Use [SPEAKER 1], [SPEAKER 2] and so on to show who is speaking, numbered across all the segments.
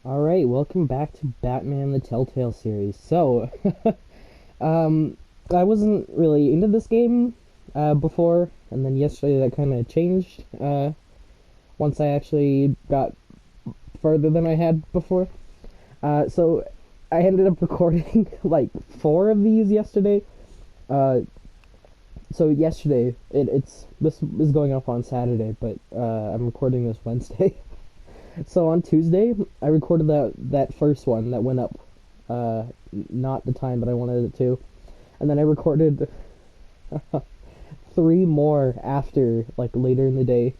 [SPEAKER 1] Alright, welcome back to Batman the Telltale series. So, I wasn't really into this game before, and then yesterday that kind of changed once I actually got further than I had before. So, I ended up recording like 4 of these yesterday. Uh, so yesterday, this is going up on Saturday, but I'm recording this Wednesday. So on Tuesday, I recorded that first one that went up, not the time that I wanted it to, and then I recorded three more after, like later in the day,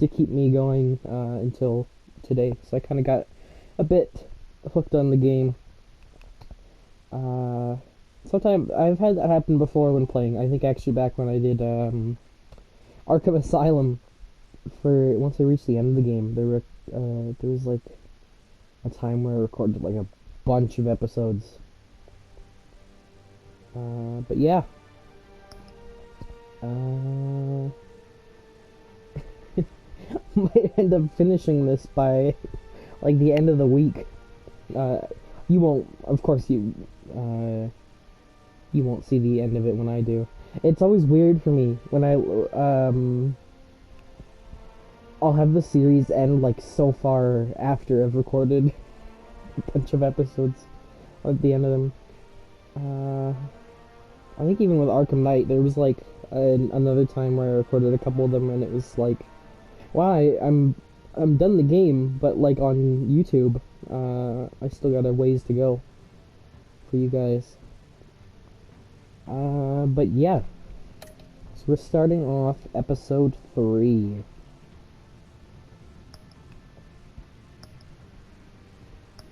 [SPEAKER 1] to keep me going until today. So I kind of got a bit hooked on the game. Uh, Sometimes I've had that happen before when playing. I think actually back when I did Arkham Asylum. For once I reached the end of the game, there was like a time where I recorded like a bunch of episodes. But yeah, might end up finishing this by like the end of the week. Uh, you won't, of course you won't see the end of it when I do. It's always weird for me when I'll have the series end like so far after I've recorded a bunch of episodes at the end of them. I think even with Arkham Knight, there was like another time where I recorded a couple of them, and it was like, wow, I'm done the game, but like on YouTube, I still got a ways to go for you guys. But yeah, so we're starting off episode 3.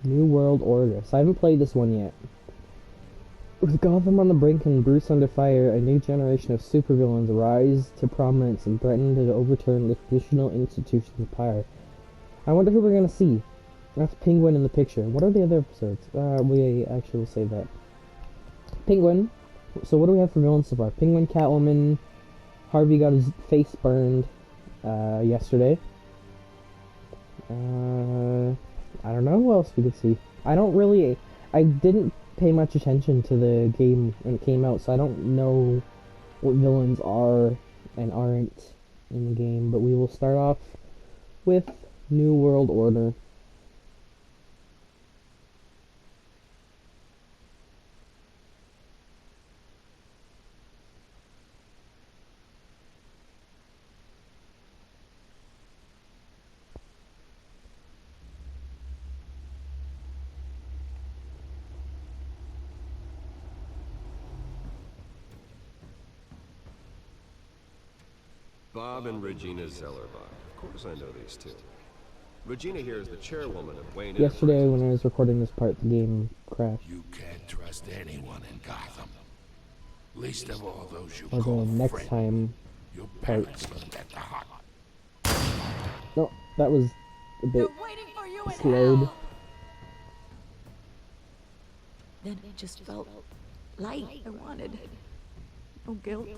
[SPEAKER 1] New World Order. So I haven't played this one yet. With Gotham on the brink and Bruce under fire, a new generation of supervillains rise to prominence and threaten to overturn the traditional institutions of power. I wonder who we're gonna see. That's Penguin in the picture. What are the other episodes? We actually will say that. Penguin. So what do we have for villains so far? Penguin, Catwoman. Harvey got his face burned yesterday. I don't know who else we could see. I didn't pay much attention to the game when it came out, so I don't know what villains are and aren't in the game, but we will start off with New World Order.
[SPEAKER 2] Bob and Regina Zellerbach. Of course I know these two. Regina here is the chairwoman of Wayne
[SPEAKER 1] Yesterday
[SPEAKER 2] Enterprises.
[SPEAKER 1] when I was recording this part, the game crashed.
[SPEAKER 3] You can't trust anyone in Gotham. Least of all those you
[SPEAKER 1] Although
[SPEAKER 3] call
[SPEAKER 1] next
[SPEAKER 3] friend.
[SPEAKER 1] time...
[SPEAKER 3] Your parents learned at the hut.
[SPEAKER 1] No, that was a bit
[SPEAKER 4] For you in
[SPEAKER 1] slowed.
[SPEAKER 4] hell. Then it just felt light. I wanted no guilt,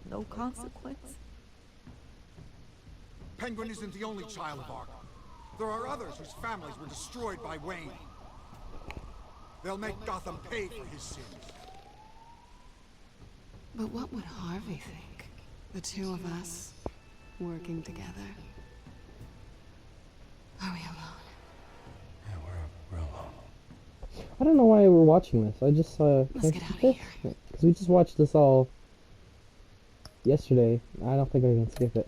[SPEAKER 4] no consequence.
[SPEAKER 5] Penguin isn't the only child of Arkham. There are others whose families were destroyed by Wayne. They'll make Gotham pay for his sins.
[SPEAKER 6] But what would Harvey think? The two of us working together? Are we alone?
[SPEAKER 3] Yeah, we're alone.
[SPEAKER 1] I don't know why we're watching this. I just
[SPEAKER 6] Let's get out of here.
[SPEAKER 1] because we just watched this all yesterday. I don't think I can skip it.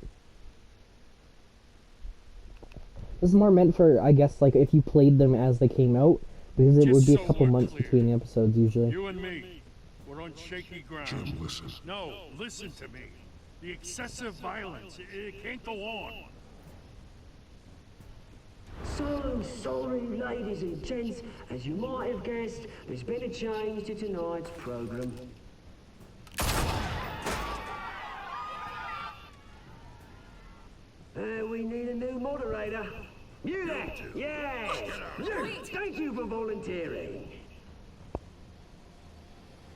[SPEAKER 1] This is more meant for, I guess, like if you played them as they came out, because it would be a couple months between the episodes usually.
[SPEAKER 7] You and me, we're on shaky ground.
[SPEAKER 3] Jim, listen.
[SPEAKER 7] No, listen to me. The excessive violence, it can't go on.
[SPEAKER 8] So sorry, ladies and gents. As you might have guessed, there's been a change to tonight's program. We need a new moderator. You there? Yes! You! Thank you for volunteering.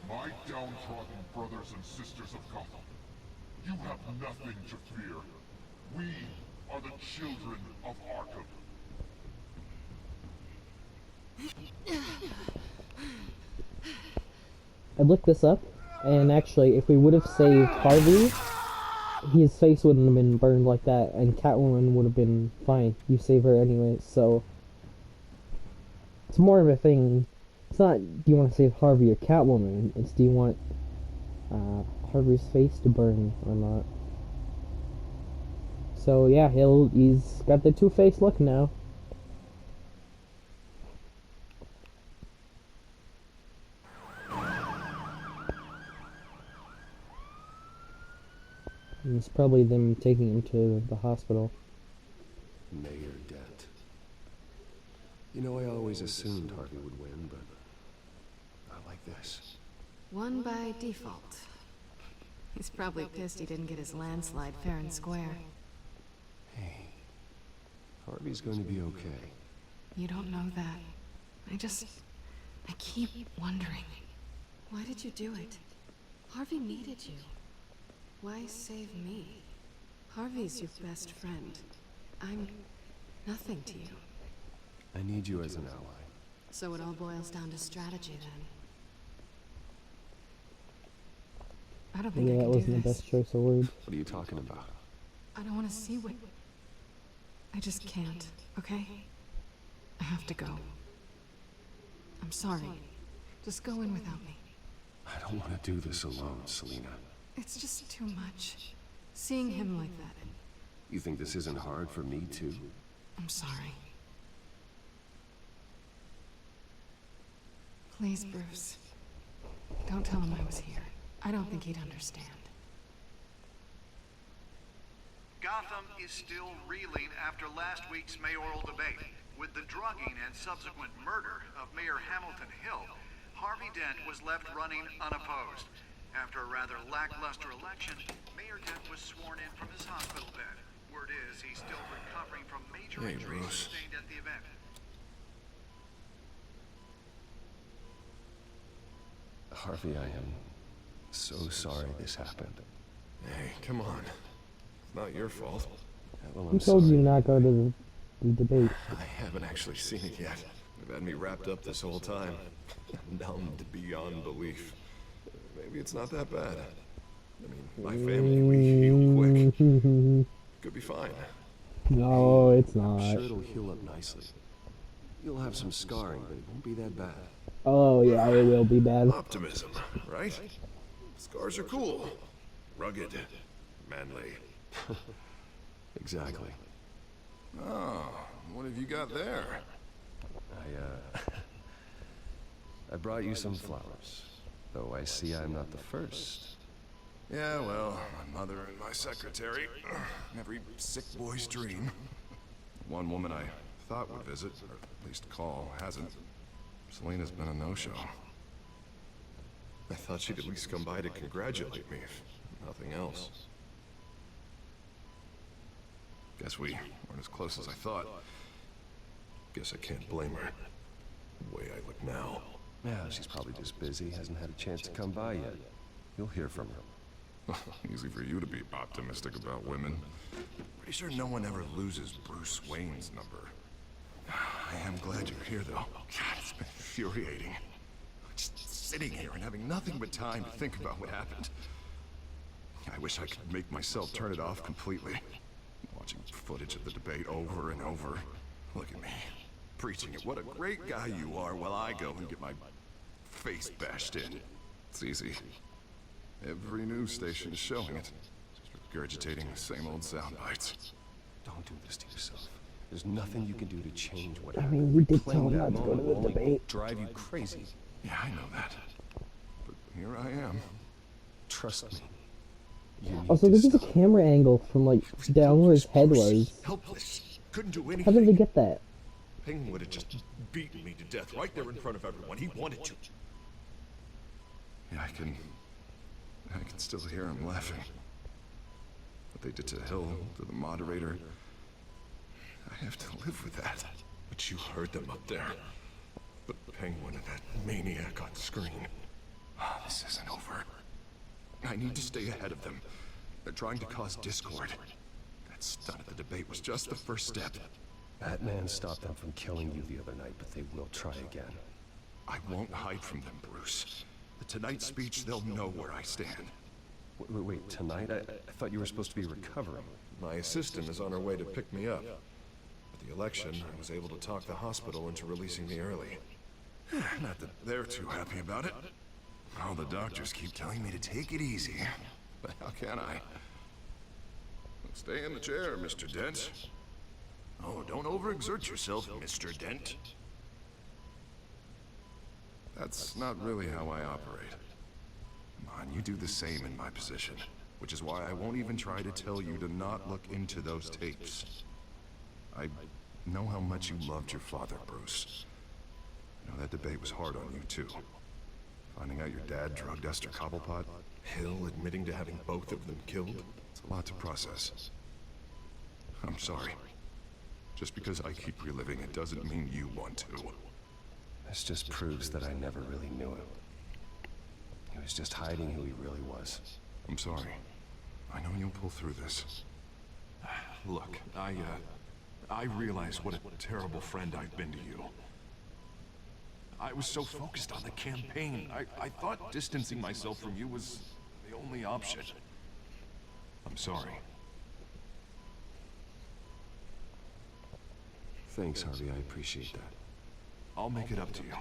[SPEAKER 9] My downtrodden brothers and sisters of Gotham, you have nothing to fear. We are the children of Arkham.
[SPEAKER 1] I looked this up, and actually, if we would have saved Harvey, his face wouldn't have been burned like that, and Catwoman would have been fine. You save her anyway, so it's more of a thing. It's not do you want to save Harvey or Catwoman, it's do you want Harvey's face to burn or not. So yeah, he's got the two-faced look now. And it's probably them taking him to the hospital.
[SPEAKER 2] Mayor Dent. You know, I always assumed Harvey would win, but not like this.
[SPEAKER 6] Won by default. He's probably pissed he didn't get his landslide fair and square.
[SPEAKER 2] Hey, Harvey's going to be okay.
[SPEAKER 6] You don't know that. I keep wondering. Why did you do it? Harvey needed you. Why save me? Harvey's your best friend. I'm nothing to you.
[SPEAKER 2] I need you as an ally.
[SPEAKER 6] So it all boils down to strategy then. I don't think
[SPEAKER 1] Yeah,
[SPEAKER 6] I
[SPEAKER 1] that
[SPEAKER 6] can do
[SPEAKER 1] wasn't the
[SPEAKER 6] this.
[SPEAKER 1] best choice of words.
[SPEAKER 2] What are you talking about?
[SPEAKER 6] I don't want to see what... I just can't, okay? I have to go. I'm sorry. Just go in without me.
[SPEAKER 2] I don't want to do this alone, Selina.
[SPEAKER 6] It's just too much. Seeing him like that.
[SPEAKER 2] You think this isn't hard for me, too?
[SPEAKER 6] I'm sorry. Please, Bruce. Don't tell him I was here. I don't think he'd understand.
[SPEAKER 10] Gotham is still reeling after last week's mayoral debate. With the drugging and subsequent murder of Mayor Hamilton Hill, Harvey Dent was left running unopposed. After a rather lackluster election, Mayor Dent was sworn in from his hospital bed. Word is he's still recovering from major injuries sustained at the event.
[SPEAKER 2] Harvey, I am so sorry this happened.
[SPEAKER 11] Hey, come on. It's not your fault.
[SPEAKER 2] Well,
[SPEAKER 1] Who
[SPEAKER 2] I'm
[SPEAKER 1] told
[SPEAKER 2] sorry.
[SPEAKER 1] you not go to the debate?
[SPEAKER 11] I haven't actually seen it yet. They've had me wrapped up this whole time. Numbed beyond belief. Maybe it's not that bad. I mean, my family, we heal quick. Could be fine.
[SPEAKER 1] No, it's
[SPEAKER 2] I'm
[SPEAKER 1] not.
[SPEAKER 2] sure it'll heal up nicely. You'll have some scarring, but it won't be that bad.
[SPEAKER 1] Oh yeah, it will be bad.
[SPEAKER 11] Optimism, right? Scars are cool. Rugged. Manly.
[SPEAKER 2] Exactly.
[SPEAKER 11] Oh, what have you got there?
[SPEAKER 2] I brought you some flowers. Though I see I'm not the first.
[SPEAKER 11] Yeah, well, my mother and my secretary. Every sick boy's dream. One woman I thought would visit, or at least call, hasn't. Selina's been a no-show. I thought she'd at least come by to congratulate me, if nothing else. Guess we weren't as close as I thought. Guess I can't blame her. The way I look now.
[SPEAKER 2] Yeah, she's probably just busy, hasn't had a chance to come by yet. You'll hear from her.
[SPEAKER 11] Easy for you to be optimistic about women. Pretty sure no one ever loses Bruce Wayne's number. I am glad you're here, though. God, it's been infuriating. Just sitting here and having nothing but time to think about what happened. I wish I could make myself turn it off completely. Watching footage of the debate over and over. Look at me, preaching it. What a great guy you are, while I go and get my face bashed in. It's easy. Every news station is showing it. Just regurgitating the same old sound bites.
[SPEAKER 2] Don't do this to yourself. There's nothing you can do to change what
[SPEAKER 1] I
[SPEAKER 2] happened.
[SPEAKER 1] mean, we did tell
[SPEAKER 2] Replaying
[SPEAKER 1] him
[SPEAKER 2] that
[SPEAKER 1] not to go to
[SPEAKER 2] moment
[SPEAKER 1] the
[SPEAKER 2] will only
[SPEAKER 1] debate.
[SPEAKER 2] drive you crazy.
[SPEAKER 11] Yeah, I know that. But here I am.
[SPEAKER 2] Trust me. You need
[SPEAKER 1] Also,
[SPEAKER 2] to
[SPEAKER 1] this is a
[SPEAKER 2] stop.
[SPEAKER 1] camera angle from like down where his head was.
[SPEAKER 11] Helpless. Couldn't do anything.
[SPEAKER 1] How did they get that?
[SPEAKER 11] Penguin would have just beaten me to death right there in front of everyone. He wanted to. Yeah, I can still hear him laughing. What they did to Hill, to the moderator. I have to live with that. But you heard them up there. The Penguin and that maniac on screen. This isn't over. I need to stay ahead of them. They're trying to cause discord. That stunt at the debate was just the first step.
[SPEAKER 2] Batman stopped them from killing you the other night, but they will try again.
[SPEAKER 11] I won't hide from them, Bruce. The Tonight speech, they'll know where I stand.
[SPEAKER 2] Wait, tonight? I thought you were supposed to be recovering.
[SPEAKER 11] My assistant is on her way to pick me up. At the election, I was able to talk the hospital into releasing me early. Not that they're too happy about it. All the doctors keep telling me to take it easy. But how can I? Stay in the chair, Mr. Dent. Oh, don't overexert yourself, Mr. Dent. That's not really how I operate. Come on, you do the same in my position. Which is why I won't even try to tell you to not look into those tapes. I know how much you loved your father, Bruce. I know that debate was hard on you, too. Finding out your dad drugged Esther Cobblepot, Hill admitting to having both of them killed, it's a lot to process. I'm sorry. Just because I keep reliving it doesn't mean you want to.
[SPEAKER 2] This just proves that I never really knew him. He was just hiding who he really was.
[SPEAKER 11] I'm sorry. I know you'll pull through this. Look, I realize what a terrible friend I've been to you. I was so focused on the campaign, I thought distancing myself from you was the only option. I'm sorry.
[SPEAKER 2] Thanks, Harvey. I appreciate that.
[SPEAKER 11] I'll make it up to you.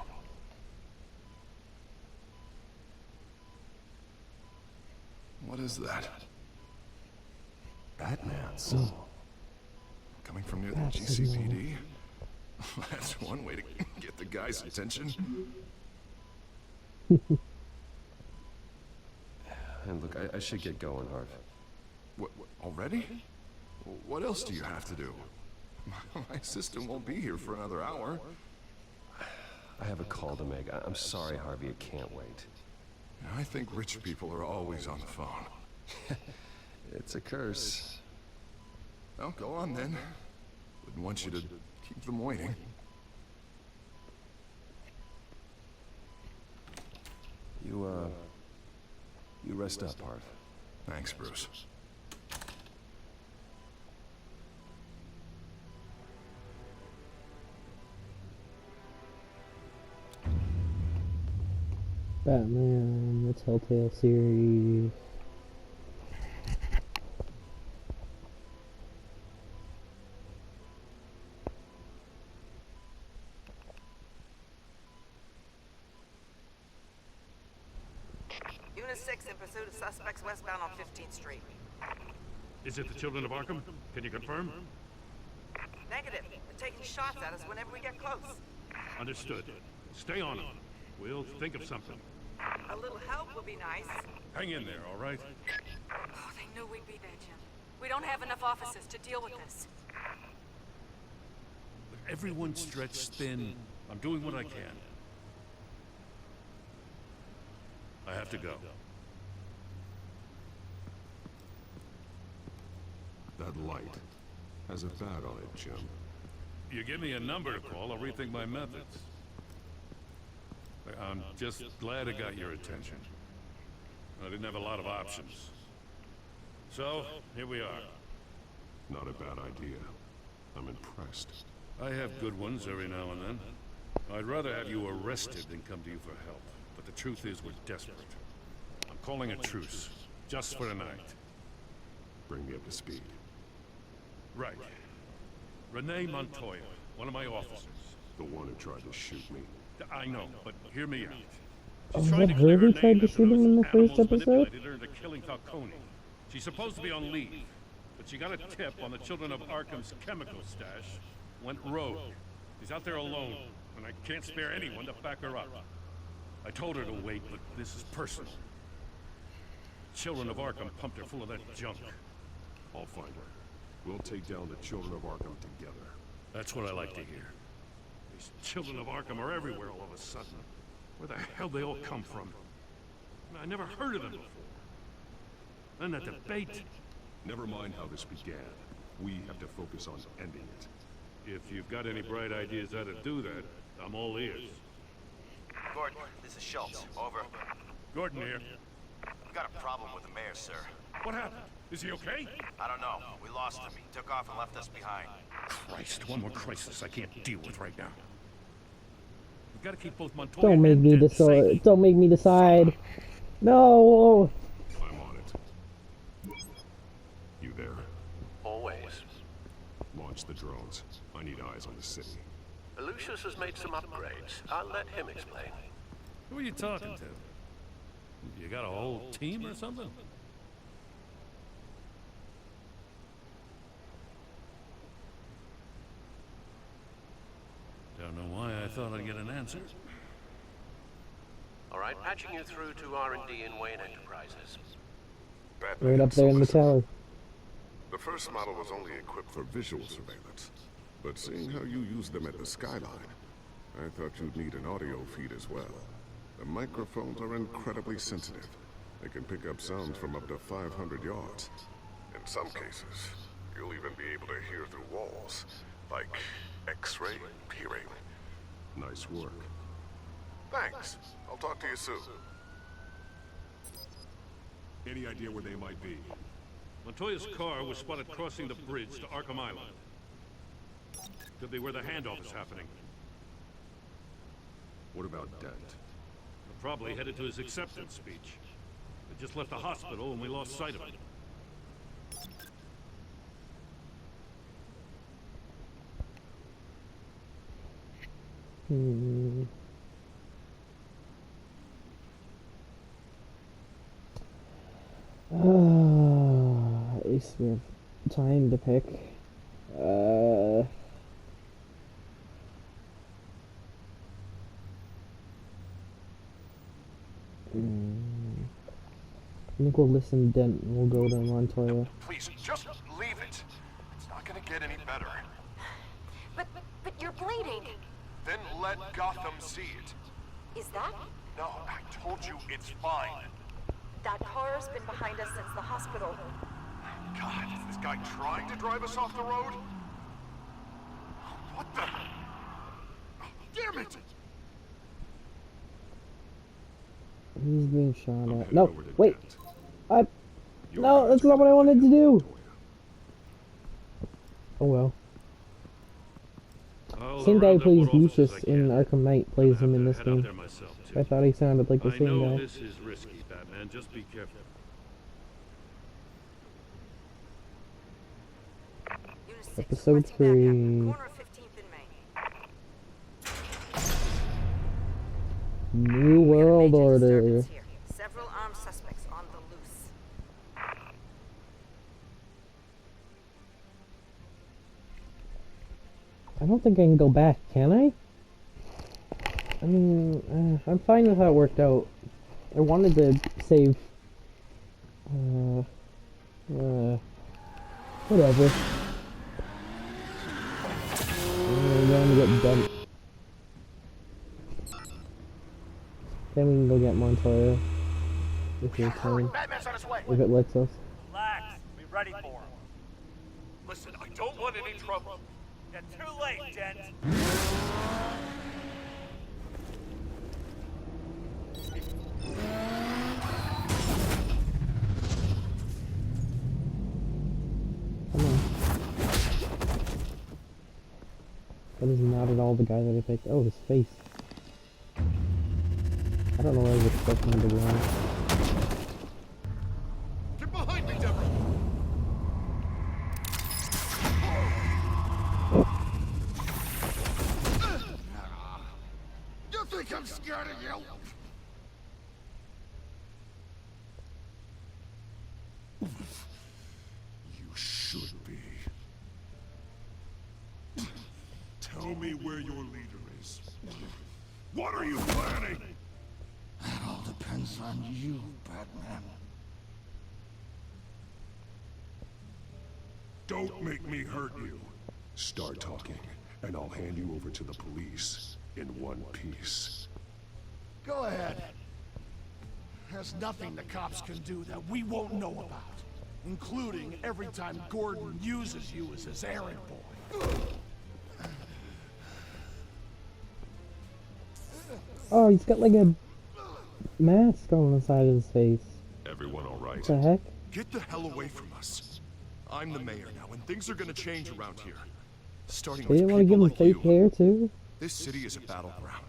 [SPEAKER 11] What is that?
[SPEAKER 2] Batman's.
[SPEAKER 11] Coming from near the GCPD? That's one way to get the guy's attention.
[SPEAKER 2] And look, I should get going, Harv.
[SPEAKER 11] What, already? What else do you have to do? My assistant won't be here for another hour.
[SPEAKER 2] I have a call to make. I'm sorry, Harvey. I can't wait.
[SPEAKER 11] I think rich people are always on the phone.
[SPEAKER 2] It's a curse.
[SPEAKER 11] Well, go on then. Wouldn't want you to keep them waiting.
[SPEAKER 2] You rest up, Harv.
[SPEAKER 11] Thanks, Bruce.
[SPEAKER 1] Batman, the Telltale series.
[SPEAKER 12] Unit 6 in pursuit of suspects westbound on 15th Street.
[SPEAKER 7] Is it the Children of Arkham? Can you confirm?
[SPEAKER 12] Negative. They're taking shots at us whenever we get close.
[SPEAKER 7] Understood. Stay on them. We'll think of something.
[SPEAKER 12] A little help would be nice.
[SPEAKER 7] Hang in there, all right?
[SPEAKER 6] Oh, they knew we'd be there, Jim. We don't have enough officers to deal with this.
[SPEAKER 7] Everyone's stretched thin. I'm doing what I can. I have to go.
[SPEAKER 2] That light has a bat on it, Jim.
[SPEAKER 7] You give me a number to call, I'll rethink my methods. I'm just glad I got your attention. I didn't have a lot of options. So, here we are.
[SPEAKER 2] Not a bad idea. I'm impressed.
[SPEAKER 7] I have good ones every now and then. I'd rather have you arrested than come to you for help. But the truth is we're desperate. I'm calling a truce. Just for tonight.
[SPEAKER 2] Bring me up to speed.
[SPEAKER 7] Right. Renee Montoya, one of my officers.
[SPEAKER 2] The one who tried to shoot me.
[SPEAKER 7] I know, but hear me out.
[SPEAKER 1] Oh,
[SPEAKER 7] She's
[SPEAKER 1] was
[SPEAKER 7] trying
[SPEAKER 1] that
[SPEAKER 7] to clear
[SPEAKER 1] her who
[SPEAKER 7] her
[SPEAKER 1] tried
[SPEAKER 7] name
[SPEAKER 1] to
[SPEAKER 7] after
[SPEAKER 1] shoot him in the
[SPEAKER 7] those
[SPEAKER 1] first
[SPEAKER 7] animals
[SPEAKER 1] episode?
[SPEAKER 7] manipulated her into killing Falcone. She's supposed to be on leave, but she got a tip on the Children of Arkham's chemical stash, went rogue. She's out there alone, and I can't spare anyone to back her up. I told her to wait, but this is personal. Children of Arkham pumped her full of that junk.
[SPEAKER 2] I'll find her. We'll take down the Children of Arkham together.
[SPEAKER 7] That's what I like to hear. These Children of Arkham are everywhere all of a sudden. Where the hell they all come from? I never heard of them before. And that debate.
[SPEAKER 2] Never mind how this began. We have to focus on ending it.
[SPEAKER 7] If you've got any bright ideas how to do that, I'm all ears.
[SPEAKER 13] Gordon, this is Schultz. Over.
[SPEAKER 7] Gordon here.
[SPEAKER 13] We've got a problem with the mayor, sir.
[SPEAKER 7] What happened? Is he okay?
[SPEAKER 13] I don't know. We lost him. He took off and left us behind.
[SPEAKER 7] Christ, one more crisis I can't deal with right now. We've got to keep both Montoya
[SPEAKER 1] Don't make
[SPEAKER 7] and
[SPEAKER 1] me
[SPEAKER 7] Dent
[SPEAKER 1] decide.
[SPEAKER 7] safe.
[SPEAKER 1] Don't make me decide. No.
[SPEAKER 11] I'm on it. You there?
[SPEAKER 14] Always.
[SPEAKER 11] Launch the drones. I need eyes on the city.
[SPEAKER 14] Lucius has made some upgrades. I'll let him explain.
[SPEAKER 7] Who are you talking to? You got a whole team or something? Don't know why I thought I'd get an answer.
[SPEAKER 14] All right, patching you through to R&D in Wayne Enterprises.
[SPEAKER 1] Right up there in the tower.
[SPEAKER 11] The first model was only equipped for visual surveillance. But seeing how you use them at the skyline, I thought you'd need an audio feed as well. The microphones are incredibly sensitive. They can pick up sounds from up to 500 yards. In some cases, you'll even be able to hear through walls, like X-ray peering. Nice work. Thanks. I'll talk to you soon.
[SPEAKER 9] Any idea where they might be?
[SPEAKER 7] Montoya's car was spotted crossing the bridge to Arkham Island. Could be where the handoff is happening.
[SPEAKER 11] What about Dent?
[SPEAKER 7] We're probably headed to his acceptance speech. They just left the hospital and we lost sight of him.
[SPEAKER 1] At least we have time to pick. I think we'll listen to Dent and we'll go to Montoya.
[SPEAKER 11] Please, just leave it. It's not gonna get any better.
[SPEAKER 4] But you're bleeding.
[SPEAKER 11] Then let Gotham see it.
[SPEAKER 4] Is that?
[SPEAKER 11] No, I told you it's fine.
[SPEAKER 4] That car's been behind us since the hospital.
[SPEAKER 11] God, is this guy trying to drive us off the road? What the? Damn it!
[SPEAKER 1] He's being shot at. No, wait. No, that's not what I wanted to do. Oh well. Same guy who plays Lucius in Arkham Knight plays him in this game. I thought he sounded like the same
[SPEAKER 7] I know
[SPEAKER 1] guy.
[SPEAKER 7] this is risky, Batman. Just be careful.
[SPEAKER 1] Episode 3. New World Order.
[SPEAKER 12] Several armed suspects on the loose.
[SPEAKER 1] I don't think I can go back, can I? I mean, I'm fine with how it worked out. I wanted to save... whatever. I'm going to get dumped. Then we can go get Montoya. If we can. If it lets us.
[SPEAKER 15] Relax. Be ready for him. Listen, I don't want any trouble. You're too late, Dent.
[SPEAKER 1] Come on. That is not at all the guy that I picked. Oh, his face. I don't know where I was expecting him to go.
[SPEAKER 11] Get behind me, Deborah! You think I'm scared of you? You should be. Tell me where your leader is. What are you planning?
[SPEAKER 3] That all depends on you, Batman.
[SPEAKER 11] Don't make me hurt you. Start talking, and I'll hand you over to the police in one piece.
[SPEAKER 3] Go ahead. There's nothing the cops can do that we won't know about. Including every time Gordon uses you as his errand boy.
[SPEAKER 1] Oh, he's got like a mask on the side of his face.
[SPEAKER 11] Everyone all right?
[SPEAKER 1] What the heck?
[SPEAKER 11] Get the hell away from us. I'm the mayor now, and things are gonna change around here. Starting
[SPEAKER 1] They
[SPEAKER 11] with
[SPEAKER 1] didn't want to give
[SPEAKER 11] people
[SPEAKER 1] him
[SPEAKER 11] like
[SPEAKER 1] fake
[SPEAKER 11] you.
[SPEAKER 1] hair too?
[SPEAKER 11] This city is a battleground.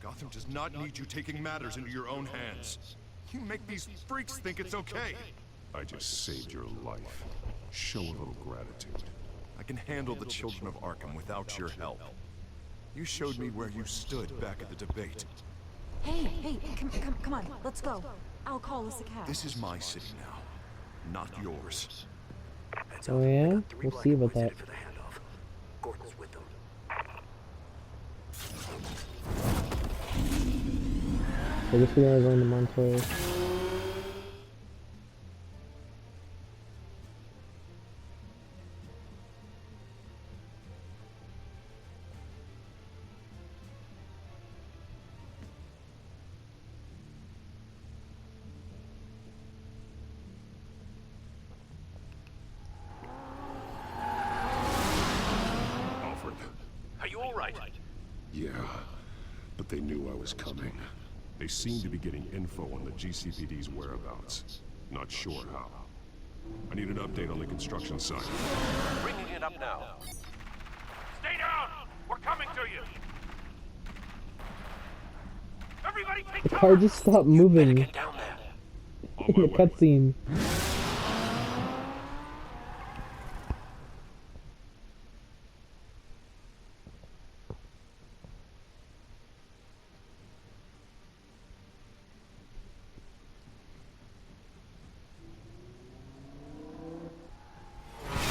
[SPEAKER 11] Gotham does not need you taking matters into your own hands. You make these freaks think it's okay.
[SPEAKER 9] I just saved your life. Show a little gratitude.
[SPEAKER 11] I can handle the children of Arkham without your help. You showed me where you stood back at the debate.
[SPEAKER 4] Hey, come on, let's go. I'll call us a cab.
[SPEAKER 11] This is my city now, not yours.
[SPEAKER 1] Oh yeah? We'll see about that.
[SPEAKER 8] For the handoff. Gordon's with them.
[SPEAKER 1] I guess we gotta go into Montoya.
[SPEAKER 9] Alfred.
[SPEAKER 14] Are you all right?
[SPEAKER 9] Yeah, but they knew I was coming. They seem to be getting info on the GCPD's whereabouts. Not sure how. I need an update on the construction site.
[SPEAKER 14] Bringing it up now. Stay down! We're coming to you! Everybody take
[SPEAKER 1] The
[SPEAKER 14] cover!
[SPEAKER 1] car just stopped moving
[SPEAKER 14] Get down there.
[SPEAKER 1] in the cutscene.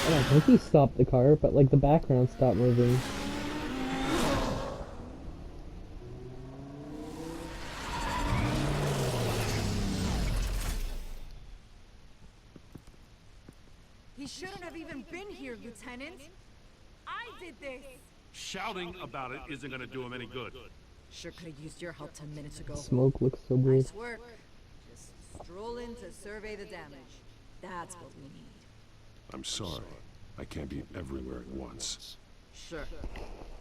[SPEAKER 1] I don't think he stopped the car, but like the background stopped moving.
[SPEAKER 16] He shouldn't have even been here, Lieutenant. I did this.
[SPEAKER 7] Shouting about it isn't gonna do him any good.
[SPEAKER 16] Sure could have used your help 10 minutes ago.
[SPEAKER 1] Smoke looks so weird.
[SPEAKER 16] Nice work. Just stroll in to survey the damage. That's what we need.
[SPEAKER 9] I'm sorry. I can't be everywhere at once.
[SPEAKER 16] Sure.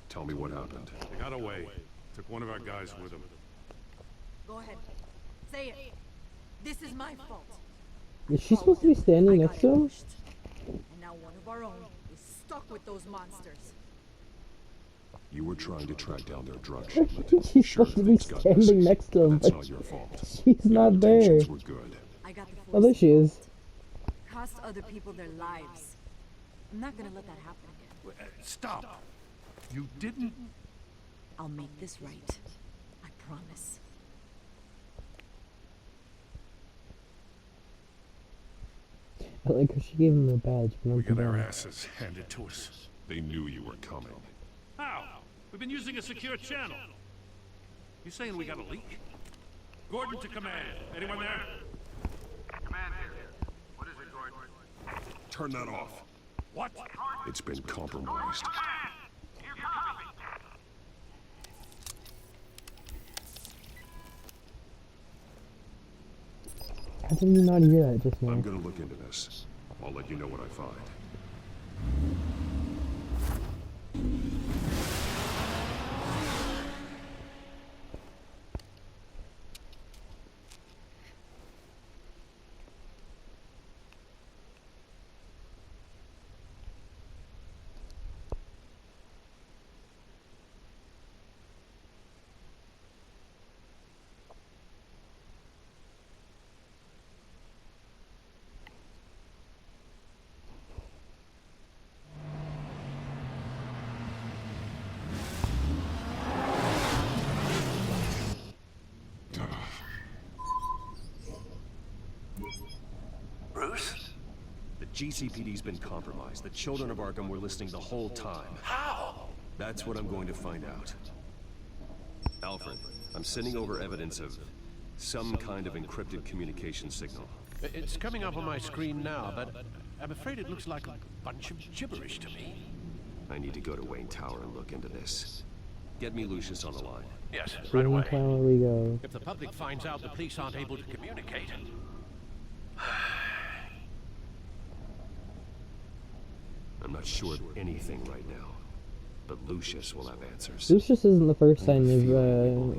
[SPEAKER 9] Tell me what happened.
[SPEAKER 7] They got away. Took one of our guys with them.
[SPEAKER 16] Go ahead. Say it. This is my fault.
[SPEAKER 1] Is she supposed to be standing next to him?
[SPEAKER 16] And now one of our own is stuck with those monsters.
[SPEAKER 9] You were trying to track down their drug shipment.
[SPEAKER 1] She's supposed to be standing next to him,
[SPEAKER 9] That's
[SPEAKER 1] but
[SPEAKER 9] not your fault.
[SPEAKER 1] she's not there.
[SPEAKER 9] Intentions were good.
[SPEAKER 16] I got the
[SPEAKER 1] Oh, there she is.
[SPEAKER 16] Cost other people their lives. I'm not gonna let that happen again.
[SPEAKER 7] Stop! You didn't...
[SPEAKER 16] I'll make this right. I promise.
[SPEAKER 1] I like how she gave him a badge, but
[SPEAKER 9] We
[SPEAKER 1] not
[SPEAKER 9] got our
[SPEAKER 1] the
[SPEAKER 9] asses handed to us. They knew you were coming.
[SPEAKER 7] How? We've been using a secure channel. You saying we got a leak? Gordon to command. Anyone there?
[SPEAKER 10] Command here. What is it, Gordon?
[SPEAKER 9] Turn that off.
[SPEAKER 7] What?
[SPEAKER 9] It's been compromised.
[SPEAKER 1] How did you not hear that just now?
[SPEAKER 9] I'm gonna look into this. I'll let you know what I find.
[SPEAKER 2] Bruce? The GCPD's been compromised. The children of Arkham were listening the whole time.
[SPEAKER 14] How?
[SPEAKER 2] That's what I'm going to find out. Alfred, I'm sending over evidence of some kind of encrypted communication signal.
[SPEAKER 14] It's coming up on my screen now, but I'm afraid it looks like a bunch of gibberish to me.
[SPEAKER 2] I need to go to Wayne Tower and look into this. Get me Lucius on the line.
[SPEAKER 14] Yes, right away.
[SPEAKER 1] Tower we go.
[SPEAKER 14] If the public finds out the police aren't able to communicate...
[SPEAKER 2] I'm not sure of anything right now, but Lucius will have answers.
[SPEAKER 1] Lucius isn't the first time we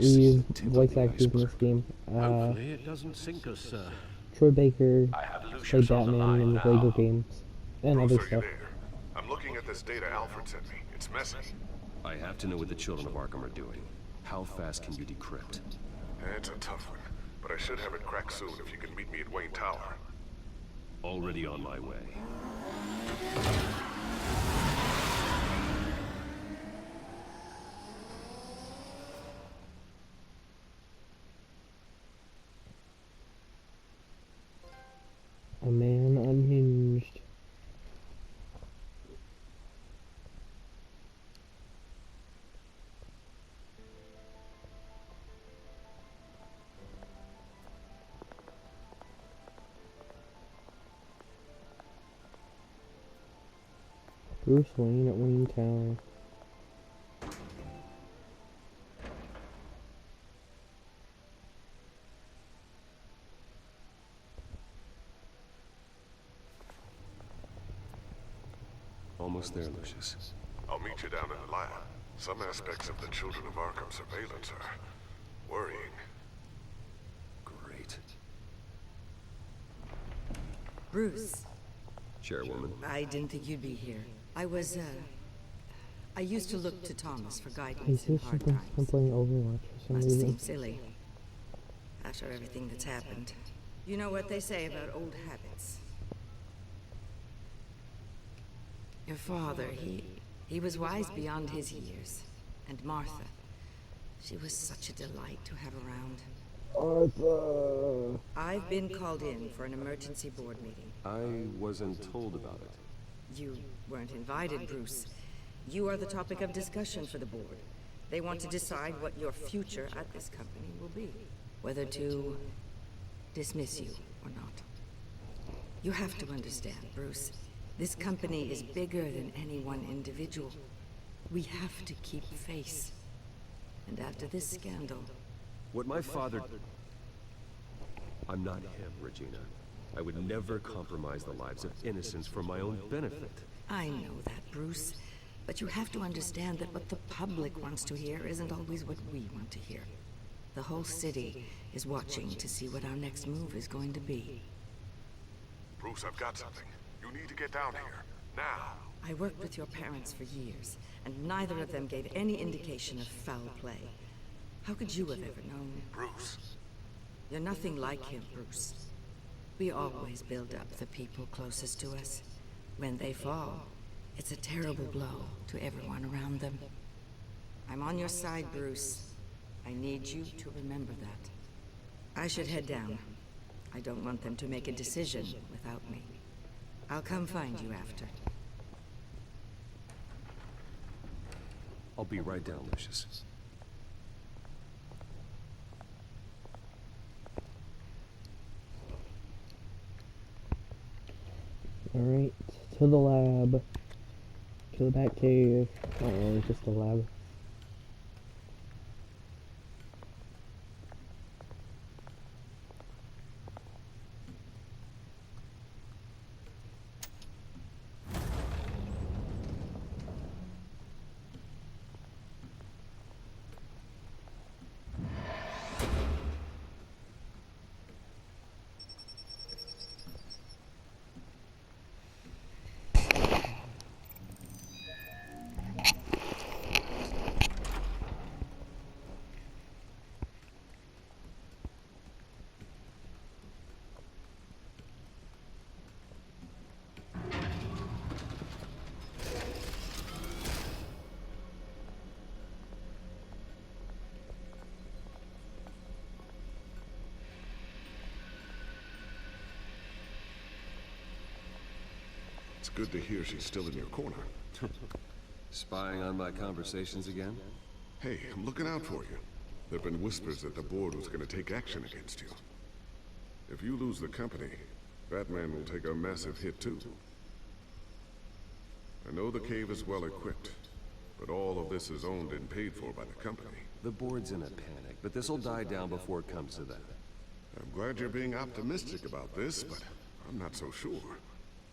[SPEAKER 1] used voice actors in this game.
[SPEAKER 14] Hopefully it doesn't sink us
[SPEAKER 1] Troy Baker
[SPEAKER 9] I have
[SPEAKER 1] played
[SPEAKER 9] Lucius on the
[SPEAKER 1] Batman
[SPEAKER 9] line
[SPEAKER 1] in the
[SPEAKER 9] now.
[SPEAKER 1] Lego games and
[SPEAKER 9] Bruce,
[SPEAKER 1] other
[SPEAKER 9] are you
[SPEAKER 1] stuff.
[SPEAKER 9] there? I'm looking at this data Alfred sent me. It's messy.
[SPEAKER 2] I have to know what the children of Arkham are doing. How fast can you decrypt?
[SPEAKER 9] It's a tough one, but I should have it cracked soon if you can meet me at Wayne Tower.
[SPEAKER 2] Already on my way.
[SPEAKER 1] A man unhinged. Bruce Wayne at Wayne Tower.
[SPEAKER 2] Almost there, Lucius.
[SPEAKER 9] I'll meet you down in the lab. Some aspects of the Children of Arkham surveillance are worrying.
[SPEAKER 2] Great.
[SPEAKER 17] Bruce,
[SPEAKER 2] Chairwoman.
[SPEAKER 17] I didn't think you'd be here. I used to look to Thomas for
[SPEAKER 1] Is
[SPEAKER 17] guidance in
[SPEAKER 1] this
[SPEAKER 17] hard
[SPEAKER 1] something
[SPEAKER 17] times.
[SPEAKER 1] I'm playing Overwatch for some
[SPEAKER 17] Must
[SPEAKER 1] reason?
[SPEAKER 17] seem silly. After everything that's happened. You know what they say about old habits. Your father, he was wise beyond his years. And Martha, she was such a delight to have around.
[SPEAKER 1] Arthur!
[SPEAKER 17] I've been called in for an emergency board meeting.
[SPEAKER 2] I wasn't told about it.
[SPEAKER 17] You weren't invited, Bruce. You are the topic of discussion for the board. They want to decide what your future at this company will be. Whether to dismiss you or not. You have to understand, Bruce. This company is bigger than any one individual. We have to keep face. And after this scandal...
[SPEAKER 2] What my father... I'm not him, Regina. I would never compromise the lives of innocents for my own benefit.
[SPEAKER 17] I know that, Bruce. But you have to understand that what the public wants to hear isn't always what we want to hear. The whole city is watching to see what our next move is going to be.
[SPEAKER 9] Bruce, I've got something. You need to get down here. Now.
[SPEAKER 17] I worked with your parents for years, and neither of them gave any indication of foul play. How could you have ever known?
[SPEAKER 9] Bruce.
[SPEAKER 17] You're nothing like him, Bruce. We always build up the people closest to us. When they fall, it's a terrible blow to everyone around them. I'm on your side, Bruce. I need you to remember that. I should head down. I don't want them to make a decision without me. I'll come find you after.
[SPEAKER 2] I'll be right down, Lucius.
[SPEAKER 1] Alright, to the lab. To the back cave. Oh, just a lab.
[SPEAKER 9] It's good to hear she's still in your corner.
[SPEAKER 2] Spying on my conversations again?
[SPEAKER 9] Hey, I'm looking out for you. There've been whispers that the board was gonna take action against you. If you lose the company, Batman will take a massive hit too. I know the cave is well equipped, but all of this is owned and paid for by the company.
[SPEAKER 2] The board's in a panic, but this'll die down before it comes to that.
[SPEAKER 9] I'm glad you're being optimistic about this, but I'm not so sure.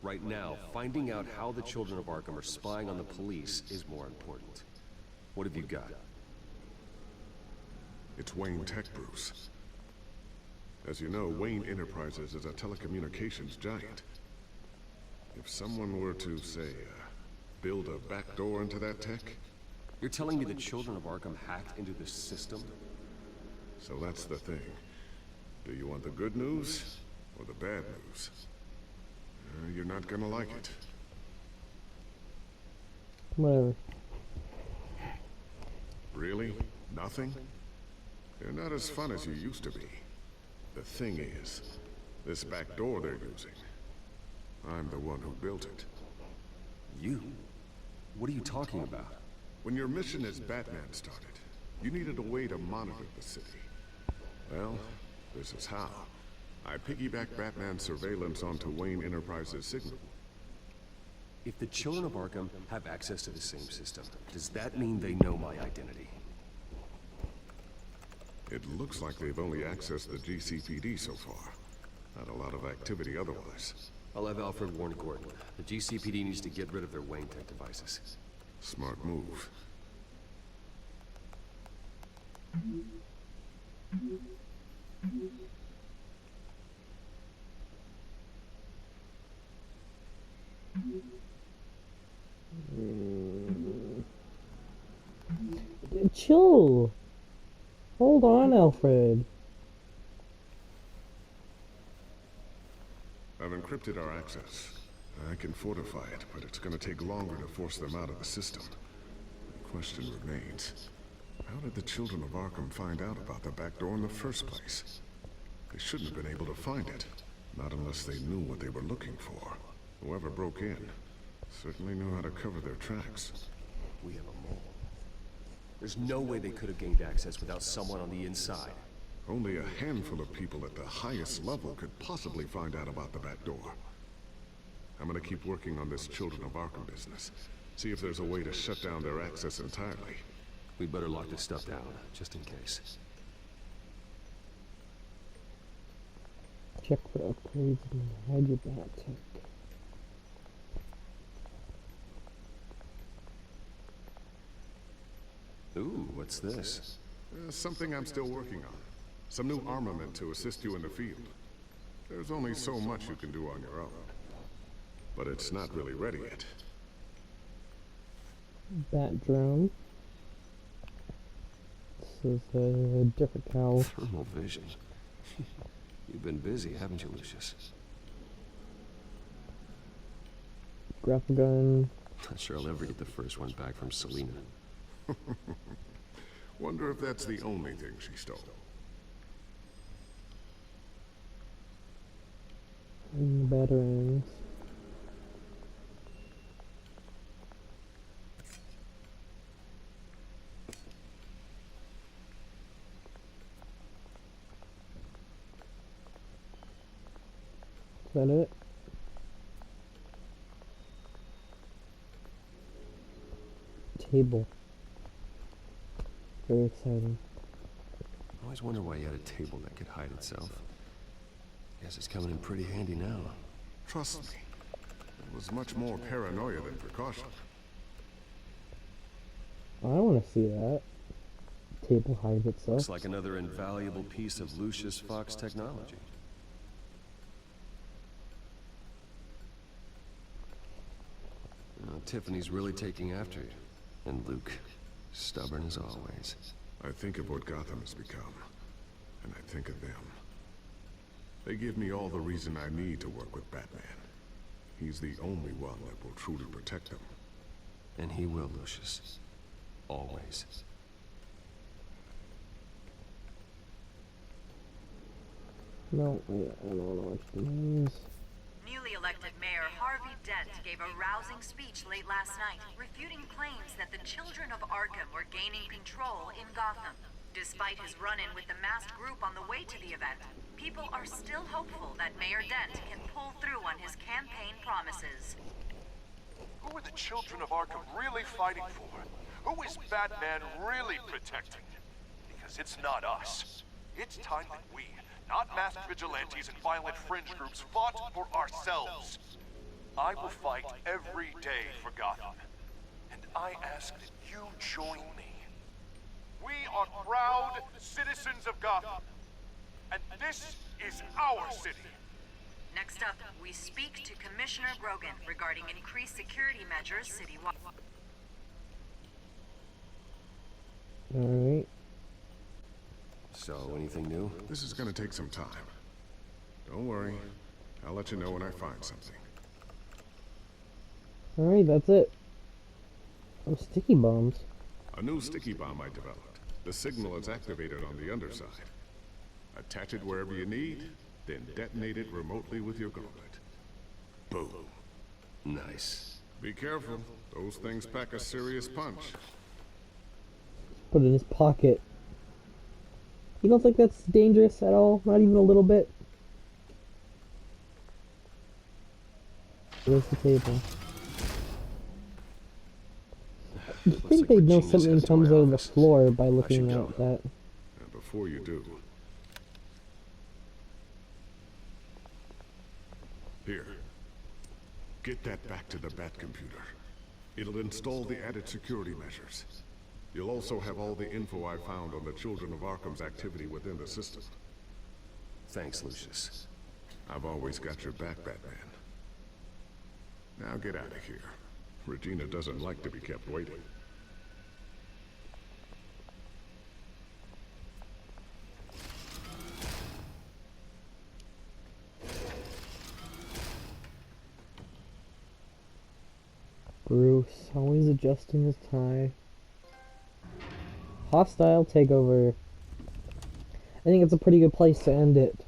[SPEAKER 2] Right now, finding out how the children of Arkham are spying on the police is more important. What have you got?
[SPEAKER 9] It's Wayne Tech, Bruce. As you know, Wayne Enterprises is a telecommunications giant. If someone were to, say, build a backdoor into that tech...
[SPEAKER 2] You're telling me the children of Arkham hacked into the system?
[SPEAKER 9] So that's the thing. Do you want the good news or the bad news? You're not gonna like it.
[SPEAKER 1] Whatever.
[SPEAKER 9] Really? Nothing? You're not as fun as you used to be. The thing is, this back door they're using, I'm the one who built it.
[SPEAKER 2] You? What are you talking about?
[SPEAKER 9] When your mission as Batman started, you needed a way to monitor the city. Well, this is how. I piggybacked Batman's surveillance onto Wayne Enterprises' signal.
[SPEAKER 2] If the children of Arkham have access to the same system, does that mean they know my identity?
[SPEAKER 9] It looks like they've only accessed the GCPD so far. Not a lot of activity otherwise.
[SPEAKER 2] I'll have Alfred warn Gordon. The GCPD needs to get rid of their Wayne tech devices.
[SPEAKER 9] Smart move.
[SPEAKER 1] Chill. Hold on, Alfred.
[SPEAKER 9] I've encrypted our access. I can fortify it, but it's gonna take longer to force them out of the system. The question remains, how did the children of Arkham find out about the back door in the first place? They shouldn't have been able to find it. Not unless they knew what they were looking for. Whoever broke in certainly knew how to cover their tracks.
[SPEAKER 2] We have a mole. There's no way they could have gained access without someone on the inside.
[SPEAKER 9] Only a handful of people at the highest level could possibly find out about the back door. I'm gonna keep working on this Children of Arkham business. See if there's a way to shut down their access entirely.
[SPEAKER 2] We'd better lock this stuff down, just in case.
[SPEAKER 1] Check for upgrades and hide your bat tech.
[SPEAKER 2] Ooh, what's this?
[SPEAKER 9] Something I'm still working on. Some new armament to assist you in the field. There's only so much you can do on your own. But it's not really ready yet.
[SPEAKER 1] Bat drone. This is a different cowl.
[SPEAKER 2] Thermal vision. You've been busy, haven't you, Lucius?
[SPEAKER 1] Grapple gun.
[SPEAKER 2] Not sure I'll ever get the first one back from Selina.
[SPEAKER 9] Wonder if that's the only thing she stole.
[SPEAKER 1] And batarangs. Is that it? Table. Very exciting.
[SPEAKER 2] I always wonder why you had a table that could hide itself. Guess it's coming in pretty handy now.
[SPEAKER 9] Trust me, it was much more paranoia than precaution.
[SPEAKER 1] I want to see that. Table hides itself.
[SPEAKER 2] Looks like another invaluable piece of Lucius Fox technology. Tiffany's really taking after you. And Luke, stubborn as always.
[SPEAKER 9] I think of what Gotham has become, and I think of them. They give me all the reason I need to work with Batman. He's the only one that will truly protect them.
[SPEAKER 2] And he will, Lucius. Always.
[SPEAKER 1] No, wait, I don't know what it means.
[SPEAKER 18] Newly elected Mayor Harvey Dent gave a rousing speech late last night, refuting claims that the children of Arkham were gaining control in Gotham. Despite his run-in with the masked group on the way to the event, people are still hopeful that Mayor Dent can pull through on his campaign promises.
[SPEAKER 19] Who are the children of Arkham really fighting for? Who is Batman really protecting? Because it's not us. It's time that we, not masked vigilantes and violent fringe groups, fought for ourselves. I will fight every day for Gotham. And I ask that you join me. We are proud citizens of Gotham. And this is our city.
[SPEAKER 18] Next up, we speak to Commissioner Brogan regarding increased security measures citywide.
[SPEAKER 1] Alright.
[SPEAKER 2] So, anything new?
[SPEAKER 9] This is gonna take some time. Don't worry. I'll let you know when I find something.
[SPEAKER 1] Alright, that's it. Oh, sticky bombs.
[SPEAKER 9] A new sticky bomb I developed. The signal is activated on the underside. Attach it wherever you need, then detonate it remotely with your gauntlet. Boom.
[SPEAKER 2] Nice.
[SPEAKER 9] Be careful. Those things pack a serious punch.
[SPEAKER 1] Put it in his pocket. You don't think that's dangerous at all? Not even a little bit? Where's the table? You think they'd know something comes out of the floor by looking at that.
[SPEAKER 9] And before you do... Here. Get that back to the Bat computer. It'll install the added security measures. You'll also have all the info I found on the Children of Arkham's activity within the system.
[SPEAKER 2] Thanks, Lucius.
[SPEAKER 9] I've always got your back, Batman. Now get out of here. Regina doesn't like to be kept waiting.
[SPEAKER 1] Bruce, always adjusting his tie. Hostile takeover. I think it's a pretty good place to end it.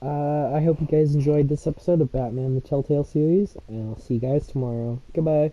[SPEAKER 1] I hope you guys enjoyed this episode of Batman the Telltale series, and I'll see you guys tomorrow. Goodbye.